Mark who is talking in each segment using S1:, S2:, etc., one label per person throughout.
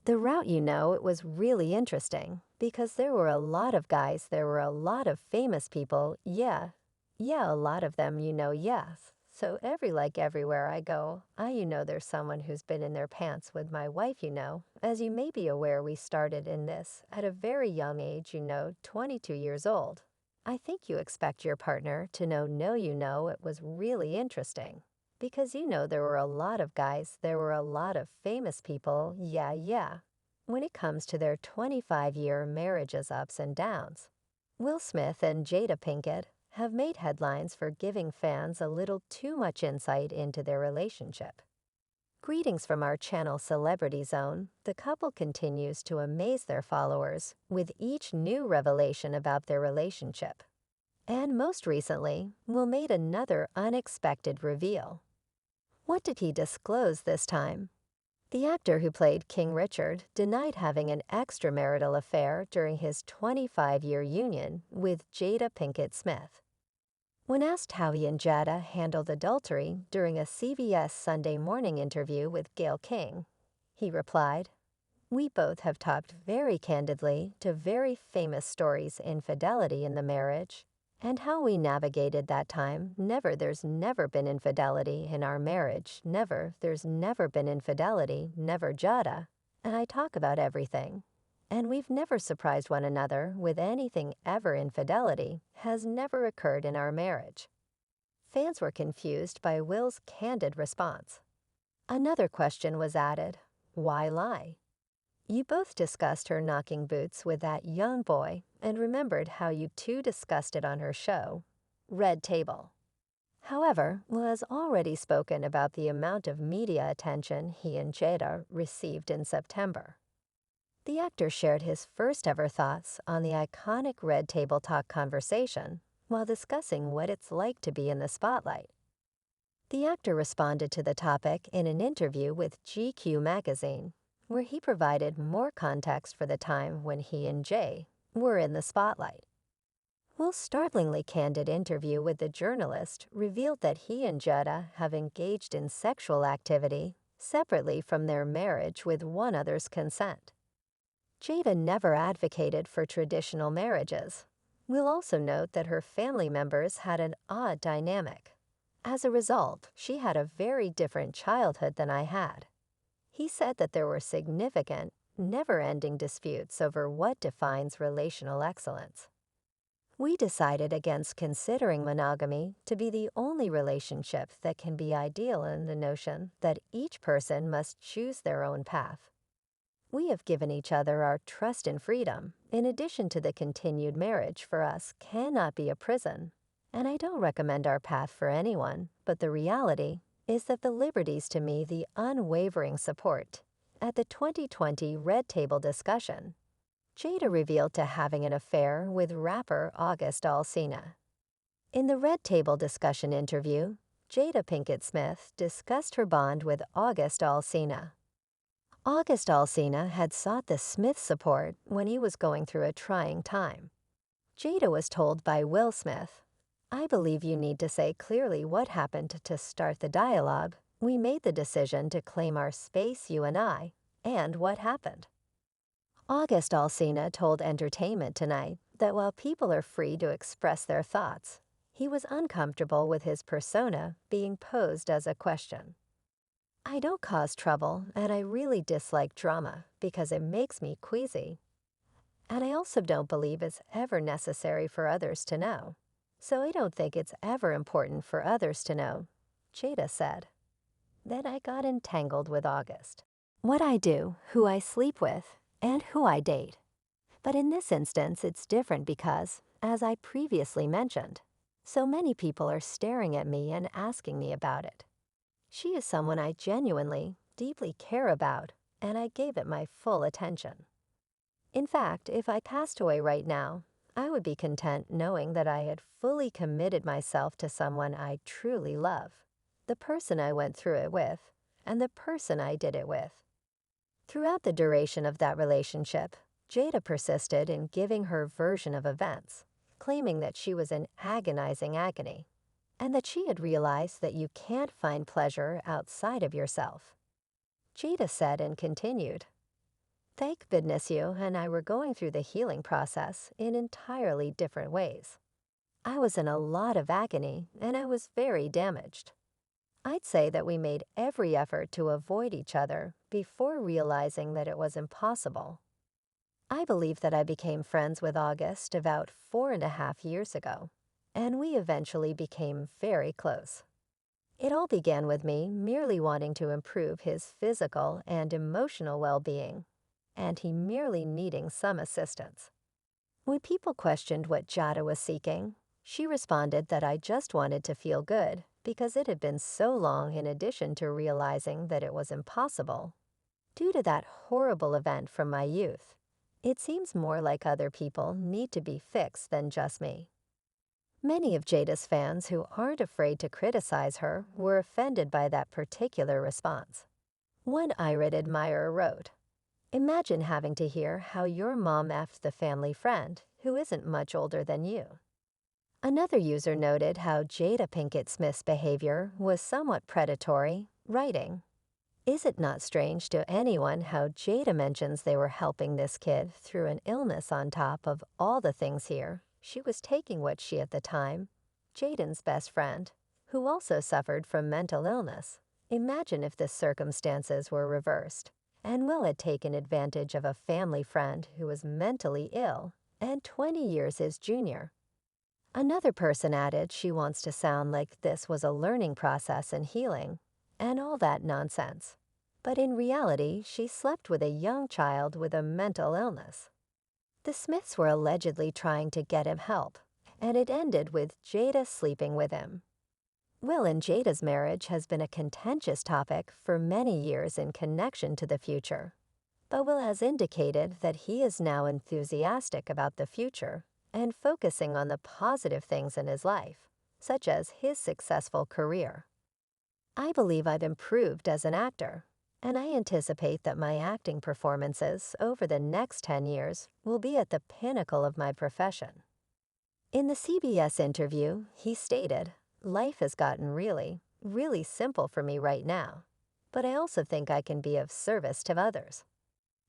S1: The route, it was really interesting because there were a lot of guys, there were a lot of famous people, yeah. Yeah, a lot of them, yes. So everywhere I go, there's someone who's been in their pants with my wife, As you may be aware, we started in this at a very young age, 22 years old. I think you expect your partner to know, no, it was really interesting. Because there were a lot of guys, there were a lot of famous people, yeah, yeah. When it comes to their 25-year marriage's ups and downs, Will Smith and Jada Pinkett have made headlines for giving fans a little too much insight into their relationship. Greetings from our channel Celebrity Zone. The couple continues to amaze their followers with each new revelation about their relationship. And most recently, Will made another unexpected reveal. What did he disclose this time? The actor who played King Richard denied having an extramarital affair during his 25-year union with Jada Pinkett Smith. When asked how he and Jada handled adultery during a CBS Sunday Morning interview with Gayle King, he replied, "We both have talked very candidly to very famous stories infidelity in the marriage, and how we navigated that time. There's never been infidelity in our marriage. There's never been infidelity, never Jada. And I talk about everything. And we've never surprised one another with anything ever. Infidelity has never occurred in our marriage." Fans were confused by Will's candid response. Another question was added. Why lie? You both discussed her knocking boots with that young boy and remembered how you two discussed it on her show, Red Table. However, Will has already spoken about the amount of media attention he and Jada received in September. The actor shared his first ever thoughts on the iconic Red Table Talk conversation while discussing what it's like to be in the spotlight. The actor responded to the topic in an interview with GQ magazine, where he provided more context for the time when he and Jay were in the spotlight. Will's startlingly candid interview with the journalist revealed that he and Jada have engaged in sexual activity separately from their marriage with one other's consent. Jada never advocated for traditional marriages. We'll also note that her family members had an odd dynamic. As a result, she had a very different childhood than I had. He said that there were significant, never-ending disputes over what defines relational excellence. We decided against considering monogamy to be the only relationship that can be ideal in the notion that each person must choose their own path. We have given each other our trust and freedom, in addition to the continued marriage for us cannot be a prison, and I don't recommend our path for anyone, but the reality is that the liberties to me the unwavering support. At the 2020 Red Table discussion, Jada revealed to having an affair with rapper August Alsina. In the Red Table discussion interview, Jada Pinkett Smith discussed her bond with August Alsina. August Alsina had sought the Smith support when he was going through a trying time. Jada was told by Will Smith, "I believe you need to say clearly what happened to start the dialogue. We made the decision to claim our space, you and I, and what happened." August Alsina told Entertainment Tonight that while people are free to express their thoughts, he was uncomfortable with his persona being posed as a question. "I don't cause trouble, and I really dislike drama because it makes me queasy. And I also don't believe it's ever necessary for others to know. So I don't think it's ever important for others to know," Jada said. Then I got entangled with August. What I do, who I sleep with, and who I date. But in this instance, it's different because, as I previously mentioned, so many people are staring at me and asking me about it. She is someone I genuinely, deeply care about, and I gave it my full attention. In fact, if I passed away right now, I would be content knowing that I had fully committed myself to someone I truly love, the person I went through it with, and the person I did it with. Throughout the duration of that relationship, Jada persisted in giving her version of events, claiming that she was in agonizing agony, and that she had realized that you can't find pleasure outside of yourself. Jada said and continued, Thank goodness you and I were going through the healing process in entirely different ways. I was in a lot of agony and I was very damaged. I'd say that we made every effort to avoid each other before realizing that it was impossible. I believe that I became friends with August about 4.5 years ago, and we eventually became very close. It all began with me merely wanting to improve his physical and emotional well-being, and he merely needing some assistance. When people questioned what Jada was seeking, she responded that I just wanted to feel good because it had been so long in addition to realizing that it was impossible. Due to that horrible event from my youth, it seems more like other people need to be fixed than just me. Many of Jada's fans who aren't afraid to criticize her were offended by that particular response. One irate admirer wrote, "Imagine having to hear how your mom effed the family friend who isn't much older than you." Another user noted how Jada Pinkett Smith's behavior was somewhat predatory, writing, "Is it not strange to anyone how Jada mentions they were helping this kid through an illness on top of all the things here? She was taking what she at the time, Jaden's best friend, who also suffered from mental illness. Imagine if the circumstances were reversed, and Will had taken advantage of a family friend who was mentally ill and 20 years his junior." Another person added she wants to sound like this was a learning process and healing, and all that nonsense. But in reality, she slept with a young child with a mental illness. The Smiths were allegedly trying to get him help, and it ended with Jada sleeping with him. Will and Jada's marriage has been a contentious topic for many years in connection to the future. But Will has indicated that he is now enthusiastic about the future and focusing on the positive things in his life, such as his successful career. I believe I've improved as an actor, and I anticipate that my acting performances over the next 10 years will be at the pinnacle of my profession. In the CBS interview, he stated, "Life has gotten really, really simple for me right now, but I also think I can be of service to others.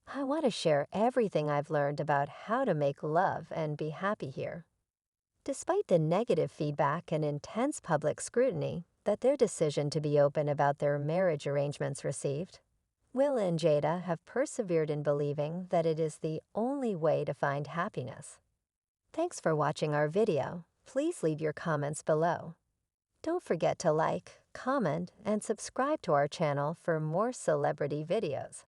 S1: I want to share everything I've learned about how to make love and be happy here." Despite the negative feedback and intense public scrutiny that their decision to be open about their marriage arrangements received, Will and Jada have persevered in believing that it is the only way to find happiness. Thanks for watching our video. Please leave your comments below. Don't forget to like, comment, and subscribe to our channel for more celebrity videos.